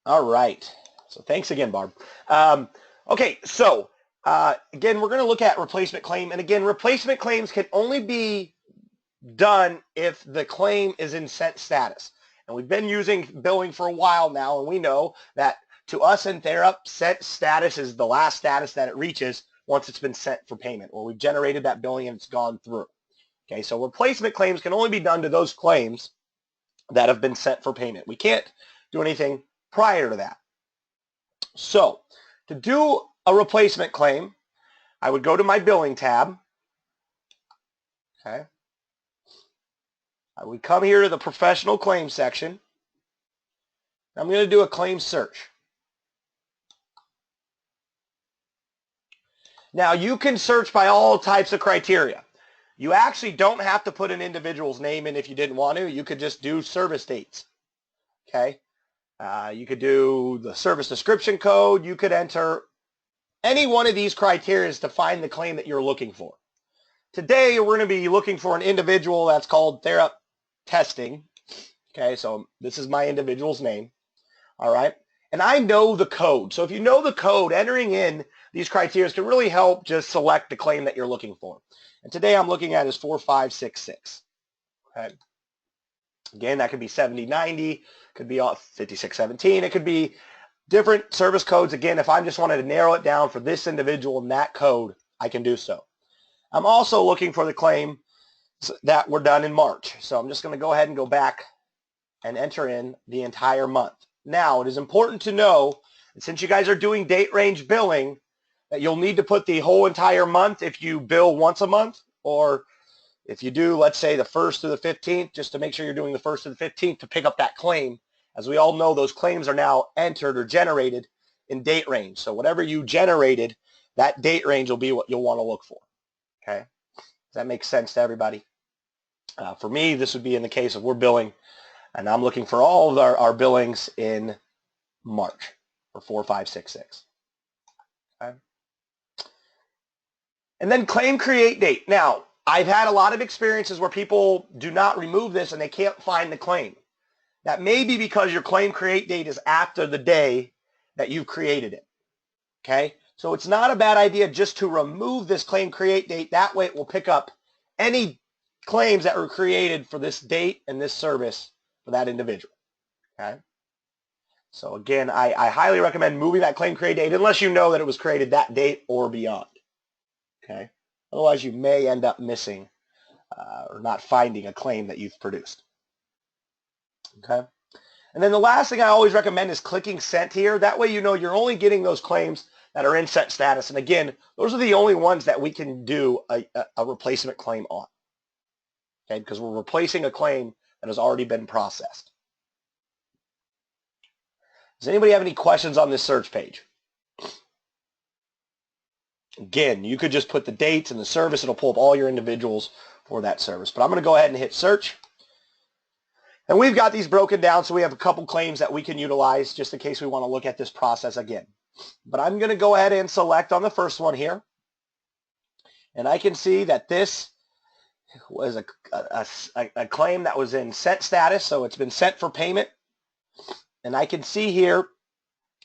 All right. So thanks again, Barb. Okay, so again, we're going to look at replacement claim. And again, replacement claims can only be done if the claim is in sent status. And we've been using billing for a while now, and we know that to us in Therap, sent status is the last status that it reaches once it's been sent for payment, or we've generated that billing and it's gone through. Okay, so replacement claims can only be done to those claims that have been sent for payment. We can't do anything prior to that. So to do a replacement claim, I would go to my billing tab. Okay. I would come here to the professional claims section. I'm going to do a claim search. Now you can search by all types of criteria. You actually don't have to put an individual's name in if you didn't want to. You could just do service dates. Okay. You could do the service description code. You could enter any one of these criteria to find the claim that you're looking for. Today, we're going to be looking for an individual that's called Therap testing. Okay, so this is my individual's name. All right. And I know the code. So if you know the code, entering in these criteria can really help just select the claim that you're looking for. And today I'm looking at is 4566. Okay. Again, that could be 7090, could be 5617. It could be different service codes. Again, if I just wanted to narrow it down for this individual and that code, I can do so. I'm also looking for the claim that were done in March. So I'm just going to go ahead and go back and enter in the entire month. Now, it is important to know that since you guys are doing date range billing, that you'll need to put the whole entire month if you bill once a month, or if you do, let's say, the 1st through the 15th, just to make sure you're doing the 1st to the 15th to pick up that claim. As we all know, those claims are now entered or generated in date range. So whatever you generated, that date range will be what you'll want to look for. Okay? Does that make sense to everybody? For me, this would be in the case of we're billing, and I'm looking for all of our billings in March for 4566. Okay? And then claim create date. Now, I've had a lot of experiences where people do not remove this and they can't find the claim. That may be because your claim create date is after the day that you've created it. Okay? So it's not a bad idea just to remove this claim create date. That way it will pick up any claims that were created for this date and this service for that individual. Okay? So again, I highly recommend moving that claim create date unless you know that it was created that date or beyond. Okay? Otherwise, you may end up missing or not finding a claim that you've produced. Okay? And then the last thing I always recommend is clicking sent here. That way you know you're only getting those claims that are in sent status. And again, those are the only ones that we can do a replacement claim on. Okay? Because we're replacing a claim that has already been processed. Does anybody have any questions on this search page? Again, you could just put the dates and the service. It'll pull up all your individuals for that service. But I'm going to go ahead and hit search. And we've got these broken down, so we have a couple claims that we can utilize just in case we want to look at this process again. But I'm going to go ahead and select on the first one here. And I can see that this was a claim that was in sent status, so it's been sent for payment. And I can see here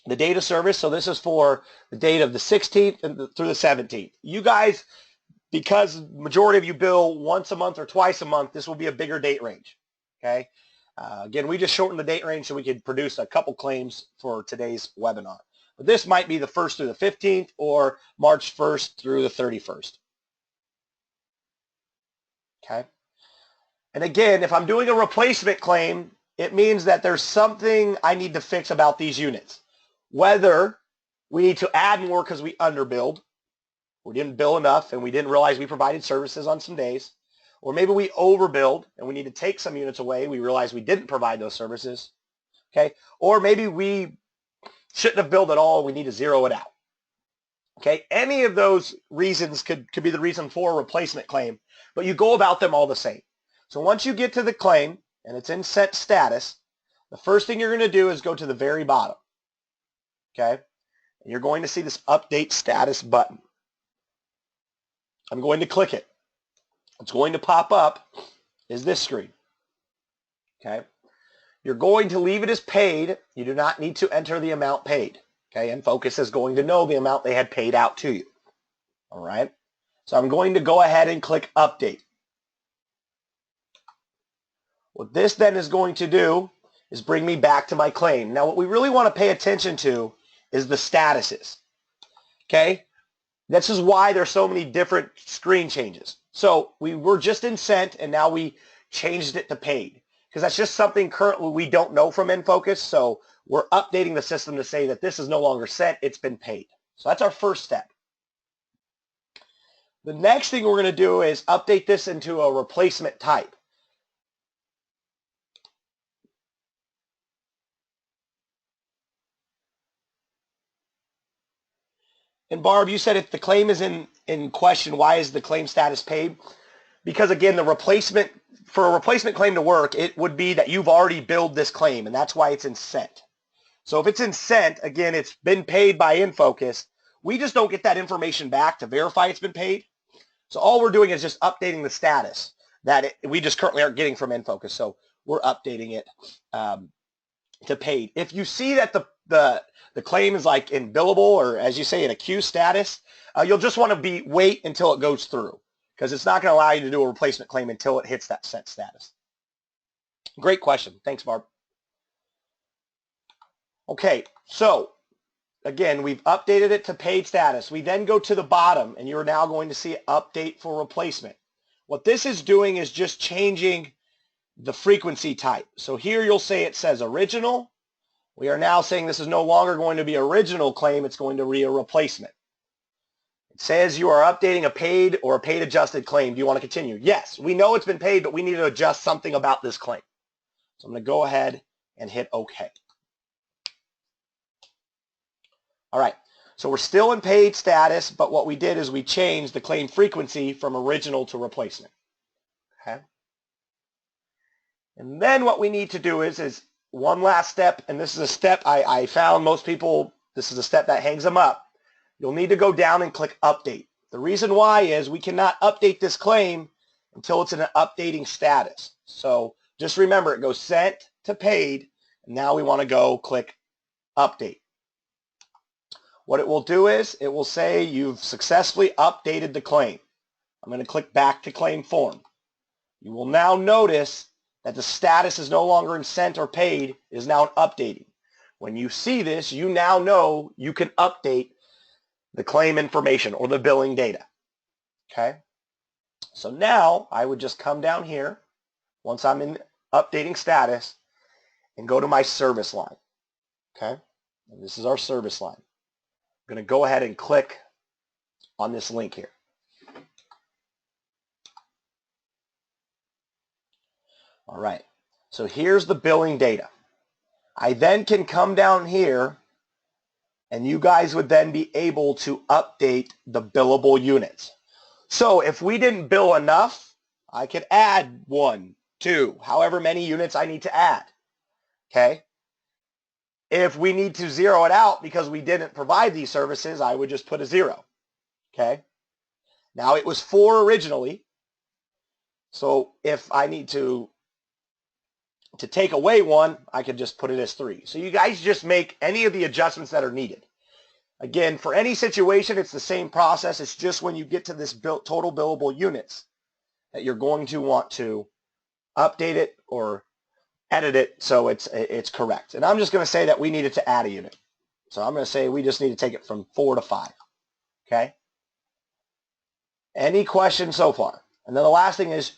the date of service. So this is for the date of the 16th through the 17th. You guys, because majority of you bill once a month or twice a month, this will be a bigger date range. Okay. Again, we just shortened the date range so we could produce a couple claims for today's webinar. But this might be the 1st through the 15th or March 1st through the 31st. Okay. And again, if I'm doing a replacement claim, it means that there's something I need to fix about these units. Whether we need to add more because we underbilled, we didn't bill enough and we didn't realize we provided services on some days, or maybe we overbilled and we need to take some units away. We realize we didn't provide those services. Okay. Or maybe we shouldn't have billed at all. We need to zero it out. Okay. Any of those reasons could be the reason for a replacement claim, but you go about them all the same. So once you get to the claim and it's in sent status, the first thing you're going to do is go to the very bottom. Okay. And you're going to see this update status button. I'm going to click it. What's going to pop up is this screen. Okay. You're going to leave it as paid. You do not need to enter the amount paid. Okay, and Focus is going to know the amount they had paid out to you. All right, so I'm going to go ahead and click Update. What this then is going to do is bring me back to my claim. Now, what we really want to pay attention to is the statuses. Okay, this is why there's so many different screen changes. So we were just in sent, and now we changed it to paid, because that's just something currently we don't know from InFocus. So we're updating the system to say that this is no longer sent, it's been paid. So that's our first step. The next thing we're going to do is update this into a replacement type. And Barb, you said if the claim is in question, why is the claim status paid? Because again, for a replacement claim to work, it would be that you've already billed this claim, and that's why it's in sent. So if it's in sent, again, it's been paid by InFocus. We just don't get that information back to verify it's been paid. So all we're doing is just updating the status that we just currently aren't getting from InFocus. So we're updating it to paid. If you see that the claim is like in billable, or as you say, in a queue status, you'll just want to wait until it goes through, because it's not going to allow you to do a replacement claim until it hits that sent status. Great question. Thanks, Barb. Okay, so again, we've updated it to paid status. We then go to the bottom, and you're now going to see update for replacement. What this is doing is just changing the frequency type. So here you'll say it says original. We are now saying this is no longer going to be original claim, it's going to be a replacement. It says you are updating a paid or a paid adjusted claim. Do you want to continue? Yes, we know it's been paid, but we need to adjust something about this claim. So I'm going to go ahead and hit OK. All right, so we're still in paid status, but what we did is we changed the claim frequency from original to replacement. Okay. And then what we need to do is one last step, and this is a step I found most people, this is a step that hangs them up. You'll need to go down and click Update. The reason why is we cannot update this claim until it's in an updating status. So just remember, it goes sent to paid, and now we want to go click Update. What it will do is it will say you've successfully updated the claim. I'm going to click back to claim form. You will now notice that the status is no longer in sent or paid, it is now in updating. When you see this, you now know you can update the claim information or the billing data. Okay? So now I would just come down here once I'm in updating status and go to my service line. Okay? And this is our service line. I'm going to go ahead and click on this link here. All right, so here's the billing data. I then can come down here, and you guys would then be able to update the billable units. So if we didn't bill enough, I could add 1, 2, however many units I need to add. Okay? If we need to zero it out because we didn't provide these services, I would just put a 0. Okay? Now it was 4 originally, so if I need to take away 1, I could just put it as 3. So you guys just make any of the adjustments that are needed. Again, for any situation, it's the same process. It's just when you get to this total billable units that you're going to want to update it or edit it so it's correct. And I'm just going to say that we needed to add a unit. So I'm going to say we just need to take it from 4 to 5. Okay? Any questions so far? And then the last thing is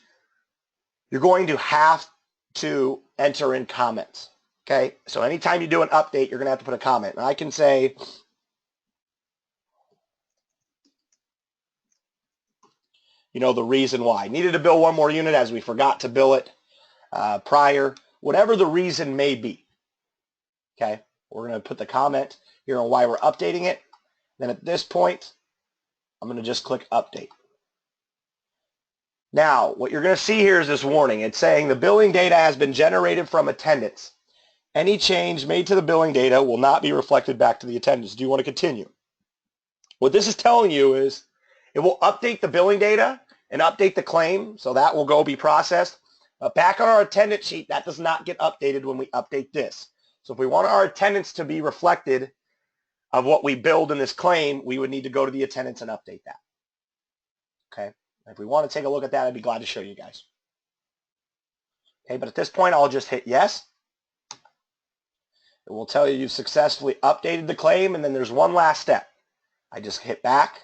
you're going to have to enter in comments. Okay, so anytime you do an update, you're going to have to put a comment. And I can say, you know, the reason why. Needed to bill 1 more unit as we forgot to bill it prior. Whatever the reason may be. Okay, we're going to put the comment here on why we're updating it. Then at this point, I'm going to just click Update. Now, what you're going to see here is this warning. It's saying the billing data has been generated from attendance. Any change made to the billing data will not be reflected back to the attendance. Do you want to continue? What this is telling you is it will update the billing data and update the claim, so that will go be processed. Back on our attendance sheet, that does not get updated when we update this. So if we want our attendance to be reflected of what we build in this claim, we would need to go to the attendance and update that. Okay. If we want to take a look at that, I'd be glad to show you guys. Okay, but at this point, I'll just hit yes. It will tell you you've successfully updated the claim, and then there's one last step. I just hit back.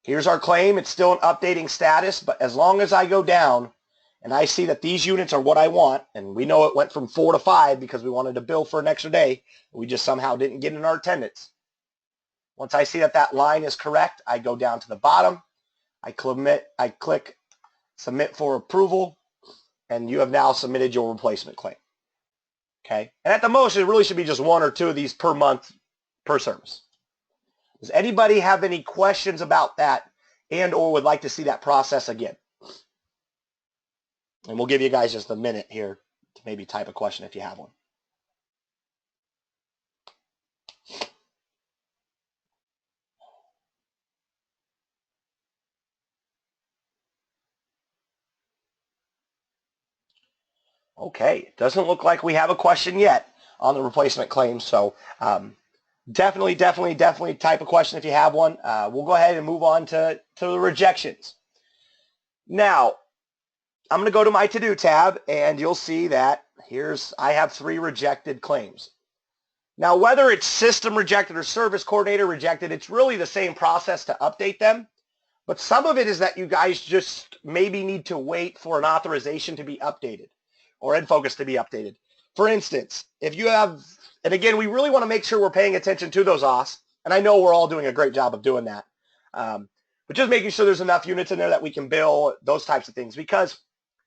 Here's our claim. It's still in updating status, but as long as I go down and I see that these units are what I want, and we know it went from 4 to 5 because we wanted to bill for an extra day, we just somehow didn't get in our attendance. Once I see that that line is correct, I go down to the bottom. I click submit for approval, and you have now submitted your replacement claim. Okay, and at the most, it really should be just 1 or 2 of these per month per service. Does anybody have any questions about that and or would like to see that process again? And we'll give you guys just a minute here to maybe type a question if you have one. Okay, it doesn't look like we have a question yet on the replacement claim, so definitely type a question if you have one. We'll go ahead and move on to the rejections. Now, I'm going to go to my to-do tab, and you'll see that I have 3 rejected claims. Now, whether it's system rejected or service coordinator rejected, it's really the same process to update them. But some of it is that you guys just maybe need to wait for an authorization to be updated or InFocus to be updated. For instance, if you have, and again, we really want to make sure we're paying attention to those auths, and I know we're all doing a great job of doing that, but just making sure there's enough units in there that we can bill, those types of things, because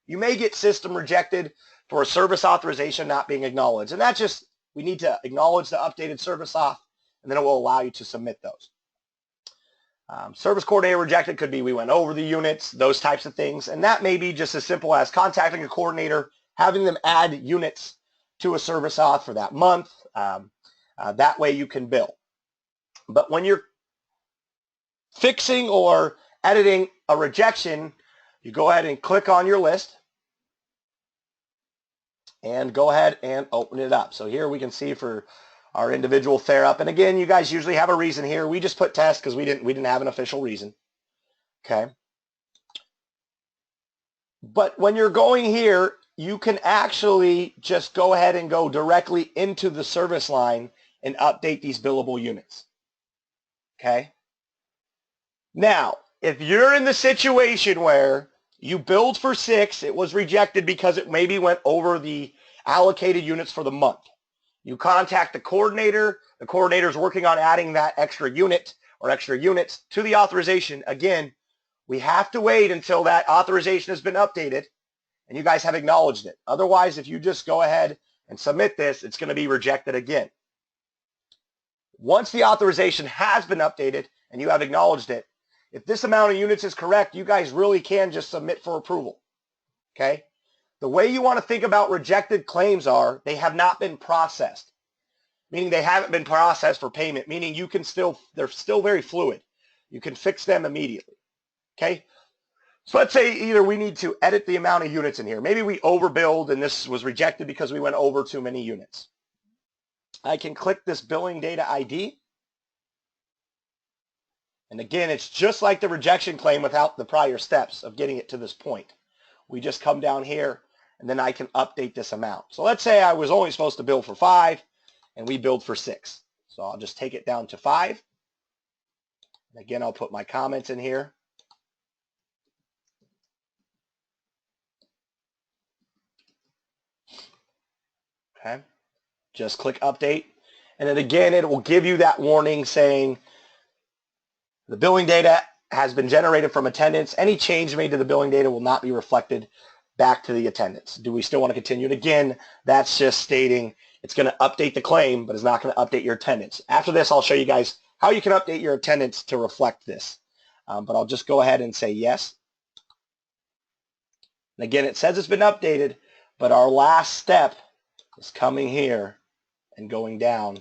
you may get system rejected for a service authorization not being acknowledged, and that's just, we need to acknowledge the updated service auth, and then it will allow you to submit those. Service coordinator rejected could be we went over the units, those types of things, and that may be just as simple as contacting a coordinator, having them add units to a service auth for that month. That way you can bill. But when you're fixing or editing a rejection, you go ahead and click on your list and go ahead and open it up. So here we can see for our individual Therap, and again, you guys usually have a reason here. We just put test because we didn't have an official reason. Okay. But when you're going here, you can actually just go ahead and go directly into the service line and update these billable units. Okay. Now, if you're in the situation where you billed for 6, it was rejected because it maybe went over the allocated units for the month. You contact the coordinator's working on adding that extra unit or extra units to the authorization. Again, we have to wait until that authorization has been updated and you guys have acknowledged it. Otherwise, if you just go ahead and submit this, it's going to be rejected again. Once the authorization has been updated and you have acknowledged it, if this amount of units is correct, you guys really can just submit for approval. Okay? The way you want to think about rejected claims are they have not been processed, meaning they haven't been processed for payment, meaning you can they're still very fluid. You can fix them immediately. Okay? So let's say either we need to edit the amount of units in here. Maybe we overbilled and this was rejected because we went over too many units. I can click this billing data ID. And again, it's just like the rejection claim without the prior steps of getting it to this point. We just come down here and then I can update this amount. So let's say I was only supposed to bill for 5 and we billed for 6. So I'll just take it down to 5. And again, I'll put my comments in here. Okay. Just click update. And then again, it will give you that warning saying the billing data has been generated from attendance. Any change made to the billing data will not be reflected back to the attendance. Do we still want to continue? And again, that's just stating it's going to update the claim, but it's not going to update your attendance. After this, I'll show you guys how you can update your attendance to reflect this. But I'll just go ahead and say yes. And again, it says it's been updated, but our last step is coming here and going down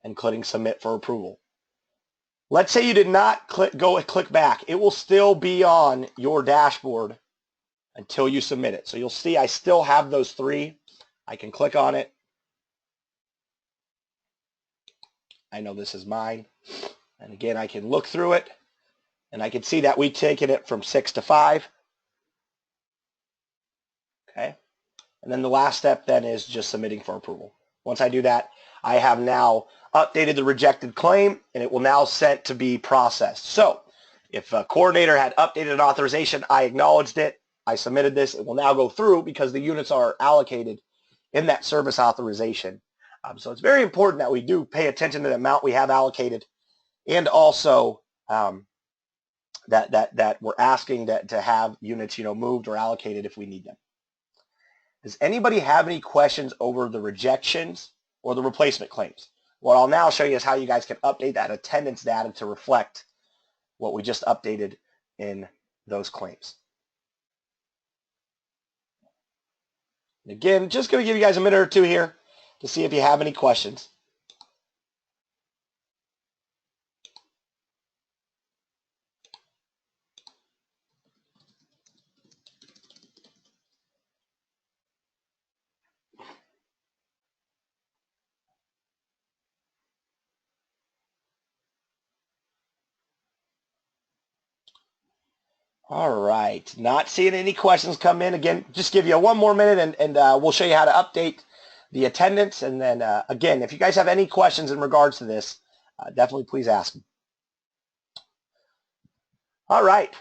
and clicking submit for approval. Let's say you did not click back. It will still be on your dashboard until you submit it. So you'll see I still have those 3. I can click on it. I know this is mine. And again, I can look through it, and I can see that we've taken it from 6 to 5. Okay. And then the last step then is just submitting for approval. Once I do that, I have now updated the rejected claim, and it will now sent to be processed. So if a coordinator had updated an authorization, I acknowledged it, I submitted this, it will now go through because the units are allocated in that service authorization. So it's very important that we do pay attention to the amount we have allocated, and also that we're asking to have units, moved or allocated if we need them. Does anybody have any questions over the rejections or the replacement claims? What I'll now show you is how you guys can update that attendance data to reflect what we just updated in those claims. Again, just going to give you guys a minute or two here to see if you have any questions. All right, not seeing any questions come in. Again, just give you one more minute, and we'll show you how to update the attendance. And then, again, if you guys have any questions in regards to this, definitely please ask them. All right,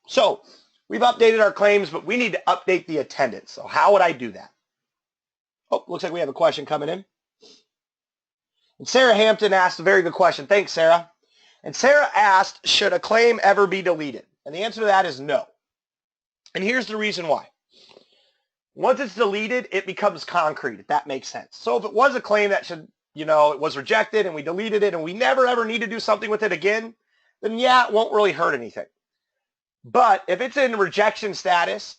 so we've updated our claims, but we need to update the attendance. So how would I do that? Oh, looks like we have a question coming in. And Sarah Hampton asked a very good question. Thanks, Sarah. And Sarah asked, should a claim ever be deleted? And the answer to that is no. And here's the reason why. Once it's deleted, it becomes concrete, if that makes sense. So if it was a claim that should, it was rejected and we deleted it and we never ever need to do something with it again, then yeah, it won't really hurt anything. But if it's in rejection status,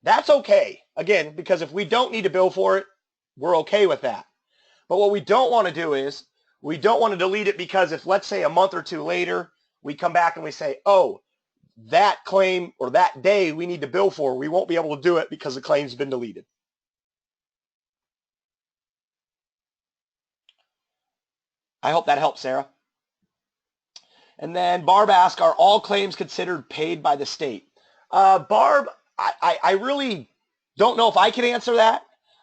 that's okay. Again, because if we don't need to bill for it, we're okay with that. But what we don't want to do is, we don't want to delete it because if, let's say, a month or two later, we come back and we say, oh, that claim or that day we need to bill for, we won't be able to do it because the claim's been deleted. I hope that helps, Sarah. And then Barb asked, are all claims considered paid by the state? Barb, I really don't know if I can answer that.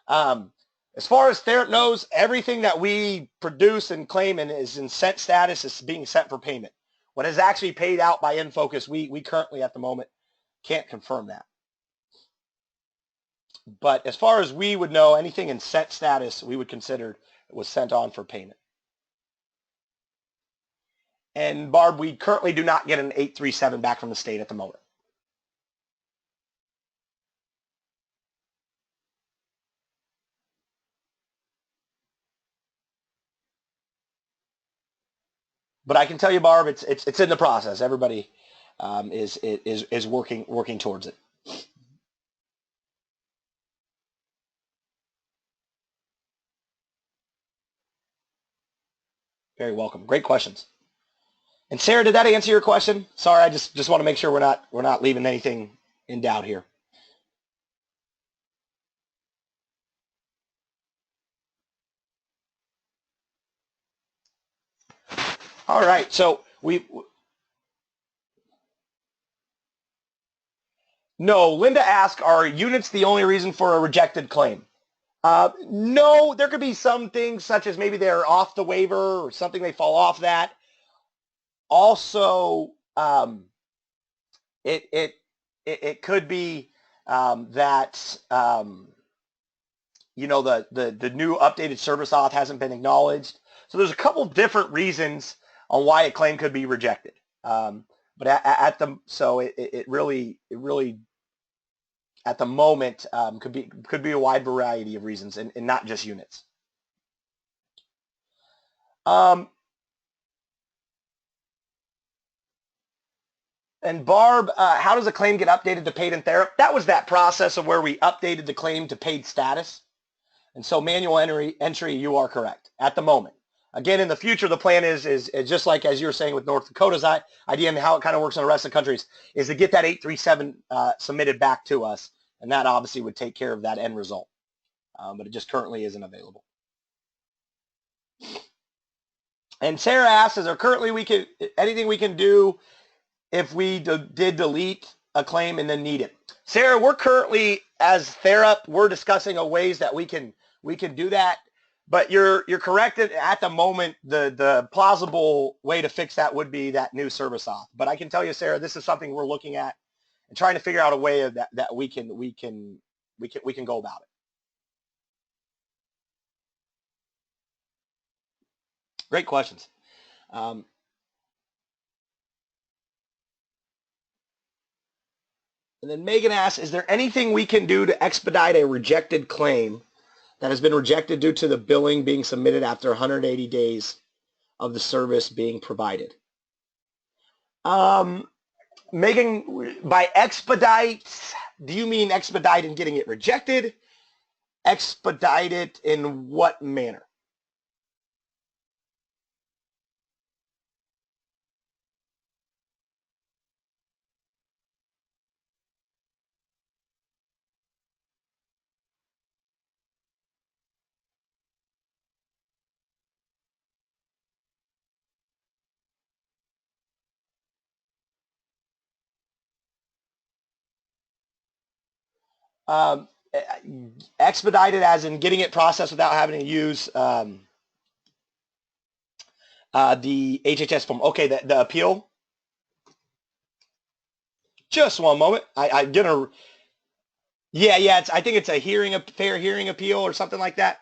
As far as Therap knows, everything that we produce and claim and is in sent status is being sent for payment. What is actually paid out by InFocus, we currently at the moment can't confirm that. But as far as we would know, anything in sent status we would consider was sent on for payment. And Barb, we currently do not get an 837 back from the state at the moment. But I can tell you, Barb, it's in the process. Everybody is working towards it. Very welcome. Great questions. And Sarah, did that answer your question? Sorry, I just want to make sure we're not leaving anything in doubt here. All right, so no, Linda asked, are units the only reason for a rejected claim? No, there could be some things such as maybe they're off the waiver or something, they fall off that. Also, it could be that the new updated service auth hasn't been acknowledged. So there's a couple different reasons on why a claim could be rejected. But it really at the moment could be a wide variety of reasons and not just units. And Barb, how does a claim get updated to paid in Therap? That was that process of where we updated the claim to paid status. And so manual entry, you are correct at the moment. Again, in the future, the plan is just like as you were saying with North Dakota's idea and how it kind of works in the rest of the countries, is to get that 837 submitted back to us, and that obviously would take care of that end result. But it just currently isn't available. And Sarah asks, is there currently anything we can do if we did delete a claim and then need it? Sarah, we're currently, as Therap, we're discussing ways that we can do that. But you're correct. At the moment, the plausible way to fix that would be that new service auth. But I can tell you, Sarah, this is something we're looking at and trying to figure out a way of that we can go about it. Great questions. And then Megan asks, is there anything we can do to expedite a rejected claim that has been rejected due to the billing being submitted after 180 days of the service being provided? Megan, by expedite, do you mean expedite in getting it rejected? Expedite it in what manner? Expedited as in getting it processed without having to use the HHS form. Okay, the appeal. Just one moment. I'm gonna. Yeah. I think it's a fair hearing appeal or something like that.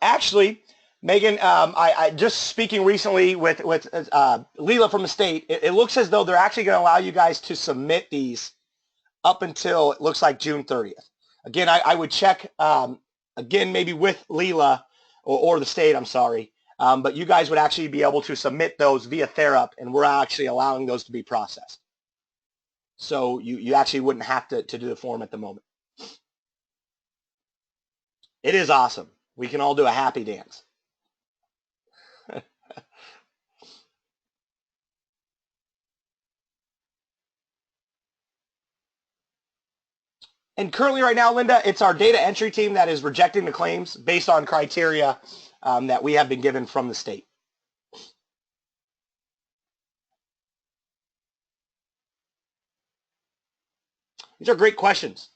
Actually, Megan, I just speaking recently with Leela from the state, it looks as though they're actually going to allow you guys to submit these up until it looks like June 30th. Again, I would check again maybe with Leela or the state. I'm sorry, but you guys would actually be able to submit those via Therap, and we're actually allowing those to be processed. So you actually wouldn't have to do the form at the moment. It is awesome. We can all do a happy dance. And currently right now, Linda, it's our data entry team that is rejecting the claims based on criteria that we have been given from the state. These are great questions.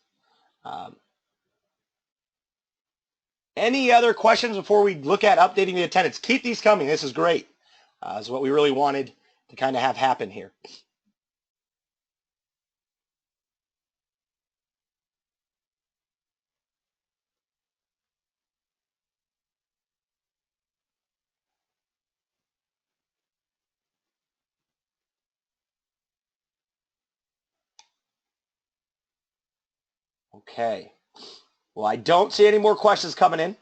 Any other questions before we look at updating the attendance? Keep these coming. This is great. This is what we really wanted to kind of have happen here. Okay. Well, I don't see any more questions coming in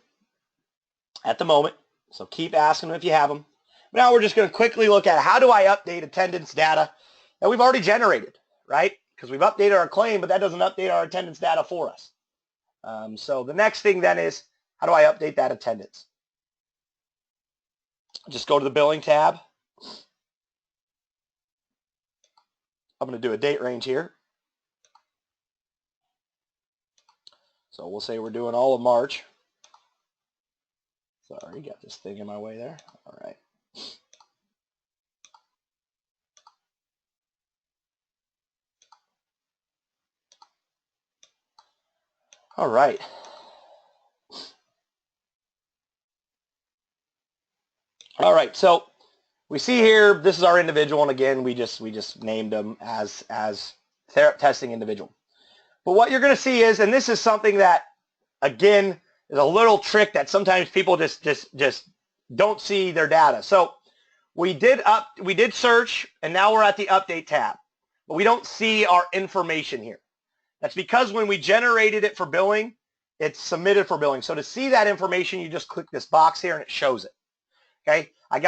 at the moment, so keep asking them if you have them. Now we're just going to quickly look at how do I update attendance data that we've already generated, right? Because we've updated our claim, but that doesn't update our attendance data for us. So the next thing then is, how do I update that attendance? Just go to the billing tab. I'm going to do a date range here. So we'll say we're doing all of March. Sorry, got this thing in my way there. All right. All right. All right, so we see here, this is our individual, and again, we just named them as Therap testing individual. But what you're going to see is, and this is something that, again, is a little trick that sometimes people just don't see their data. So we did search, and now we're at the update tab, but we don't see our information here. That's because when we generated it for billing, it's submitted for billing. So to see that information, you just click this box here, and it shows it. Okay, I've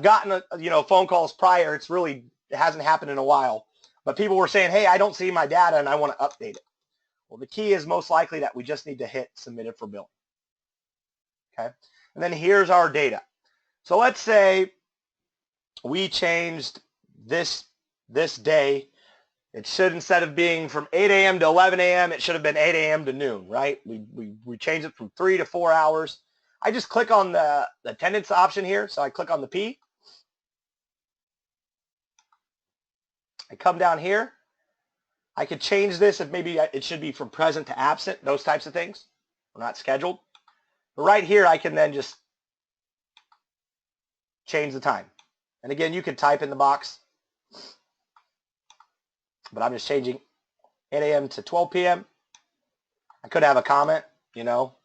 gotten phone calls prior. It hasn't happened in a while, but people were saying, hey, I don't see my data and I want to update it. Well, the key is most likely that we just need to hit submitted for billing. Okay, and then here's our data. So let's say we changed this day. It should, instead of being from 8 a.m. to 11 a.m., it should have been 8 a.m. to noon, right? We changed it from 3 to 4 hours. I just click on the attendance option here. So I click on the P. I come down here. I could change this if maybe it should be from present to absent, those types of things. We're not scheduled. But right here, I can then just change the time. And again, you could type in the box. But I'm just changing 8 a.m. to 12 p.m. I could have a comment, you know,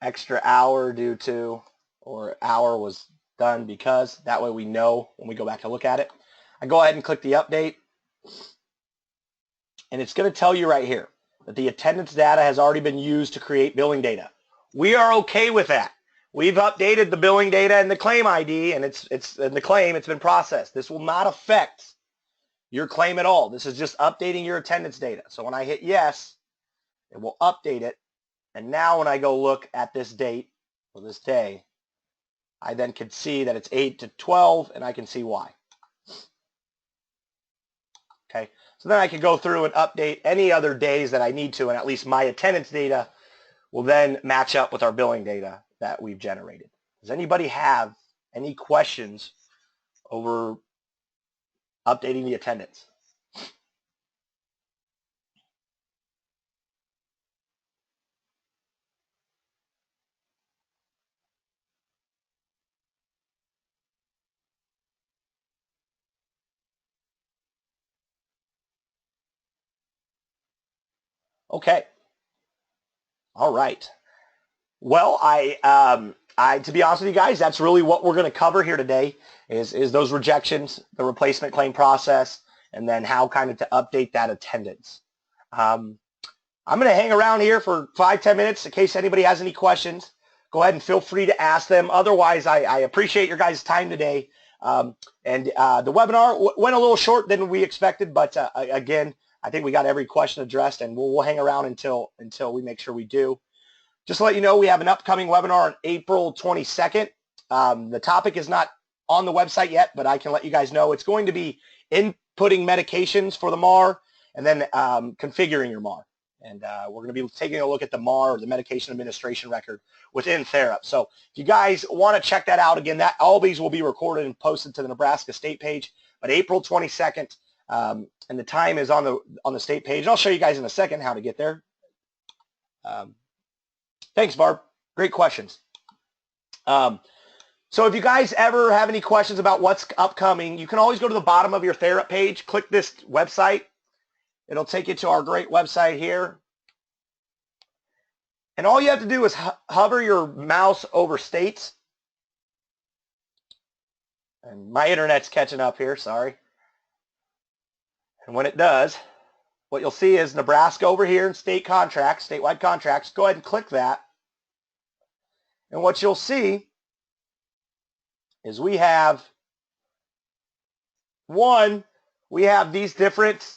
extra hour due to, or hour was done because. That way we know when we go back to look at it. I go ahead and click the update. And it's going to tell you right here that the attendance data has already been used to create billing data. We are okay with that. We've updated the billing data and the claim ID, and it's in the claim, it's been processed. This will not affect your claim at all. This is just updating your attendance data. So when I hit yes, it will update it. And now when I go look at this date or this day, I then can see that it's 8 to 12, and I can see why. Okay, so then I can go through and update any other days that I need to, and at least my attendance data will then match up with our billing data that we've generated. Does anybody have any questions over updating the attendance? Okay. All right. Well, to be honest with you guys, that's really what we're going to cover here today is those rejections, the replacement claim process, and then how kind of to update that attendance. I'm going to hang around here for 5-10 minutes in case anybody has any questions. Go ahead and feel free to ask them. Otherwise, I appreciate your guys' time today. The webinar went a little short than we expected, but again, I think we got every question addressed, and we'll hang around until we make sure we do. Just to let you know, we have an upcoming webinar on April 22nd. The topic is not on the website yet, but I can let you guys know. It's going to be inputting medications for the MAR and then configuring your MAR. And we're going to be taking a look at the MAR, or the medication administration record, within Therap. So if you guys want to check that out, again, all these will be recorded and posted to the Nebraska state page. But April 22nd, and the time is on the state page. And I'll show you guys in a second how to get there. Thanks, Barb. Great questions. So if you guys ever have any questions about what's upcoming, you can always go to the bottom of your Therap page, click this website. It'll take you to our great website here. And all you have to do is hover your mouse over states. And my internet's catching up here, sorry. And when it does, what you'll see is Nebraska over here in state contracts, statewide contracts. Go ahead and click that. And what you'll see is we have these different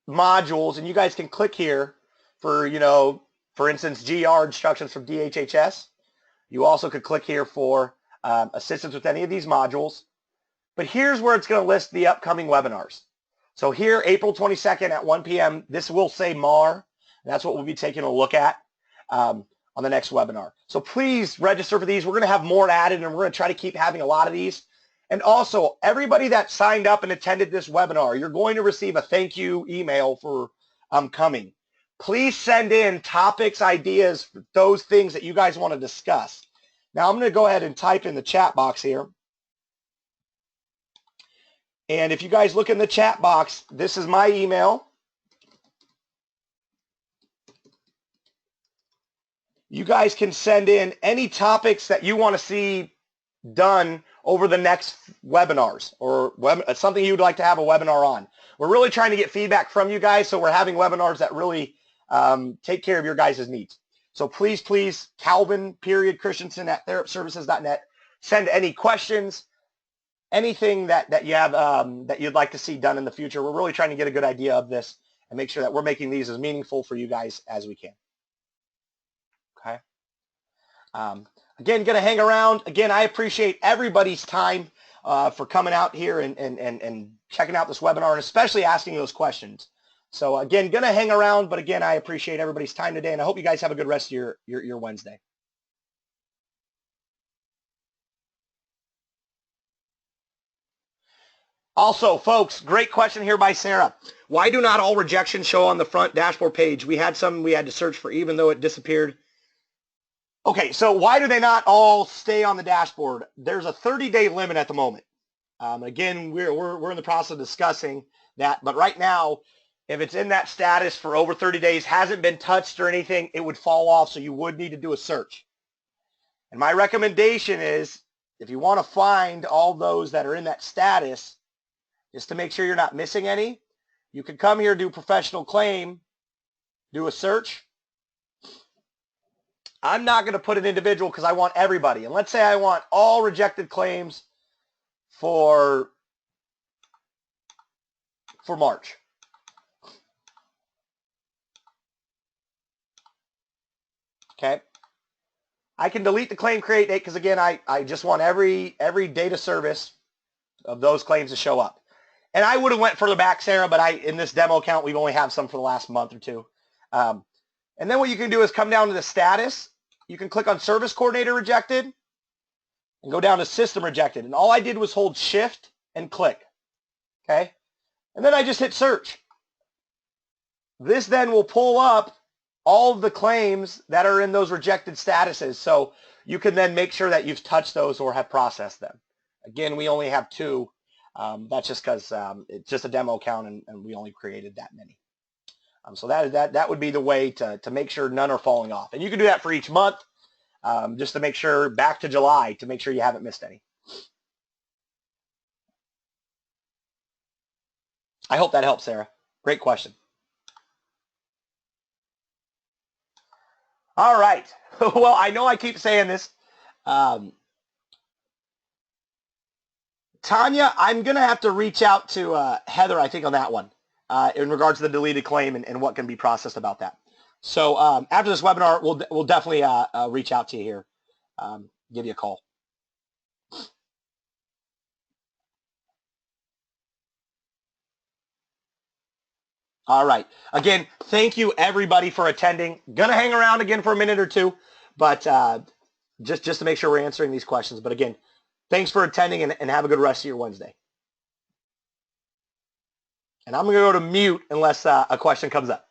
modules, and you guys can click here for, for instance, GR instructions from DHHS. You also could click here for assistance with any of these modules. But here's where it's going to list the upcoming webinars. So here, April 22nd at 1 p.m., this will say MAR. And that's what we'll be taking a look at on the next webinar. So please register for these. We're going to have more added, and we're going to try to keep having a lot of these. And also, everybody that signed up and attended this webinar, you're going to receive a thank you email for coming. Please send in topics, ideas, those things that you guys want to discuss. Now, I'm going to go ahead and type in the chat box here. And if you guys look in the chat box, this is my email. You guys can send in any topics that you want to see done over the next webinars, or something you'd like to have a webinar on. We're really trying to get feedback from you guys, so we're having webinars that really take care of your guys' needs. So please, Calvin.Christensen at therapservices.net. Send any questions, anything that you have that you'd like to see done in the future. We're really trying to get a good idea of this and make sure that we're making these as meaningful for you guys as we can. Okay. Again, going to hang around. Again, I appreciate everybody's time for coming out here and checking out this webinar, and especially asking those questions. So again, going to hang around, but again, I appreciate everybody's time today, and I hope you guys have a good rest of your Wednesday. Also, folks, great question here by Sarah. Why do not all rejections show on the front dashboard page? We had some we had to search for even though it disappeared. Okay, so why do they not all stay on the dashboard? There's a 30-day limit at the moment. Again, we're in the process of discussing that, but right now, if it's in that status for over 30 days, hasn't been touched or anything, it would fall off, so you would need to do a search. And my recommendation is, if you want to find all those that are in that status, just to make sure you're not missing any, you can come here, do professional claim, do a search. I'm not going to put an individual because I want everybody. And let's say I want all rejected claims for March. Okay. I can delete the claim create date because, again, I just want every data service of those claims to show up. And I would have went further back, Sarah, but in this demo account, we've only have some for the last month or two. And then what you can do is come down to the status. You can click on Service Coordinator Rejected and go down to System Rejected. And all I did was hold Shift and click. Okay? And then I just hit Search. This then will pull up all of the claims that are in those rejected statuses. So you can then make sure that you've touched those or have processed them. Again, we only have 2. That's just because it's just a demo account and we only created that many. So that would be the way to make sure none are falling off. And you can do that for each month just to make sure, back to July, to make sure you haven't missed any. I hope that helps, Sarah. Great question. All right. Well, I know I keep saying this. Tanya, I'm going to have to reach out to Heather, I think, on that one in regards to the deleted claim and what can be processed about that. So after this webinar, we'll definitely reach out to you here, give you a call. All right. Again, thank you, everybody, for attending. Going to hang around again for a minute or two, but just to make sure we're answering these questions. But again, thanks for attending and have a good rest of your Wednesday. And I'm going to go to mute unless a question comes up.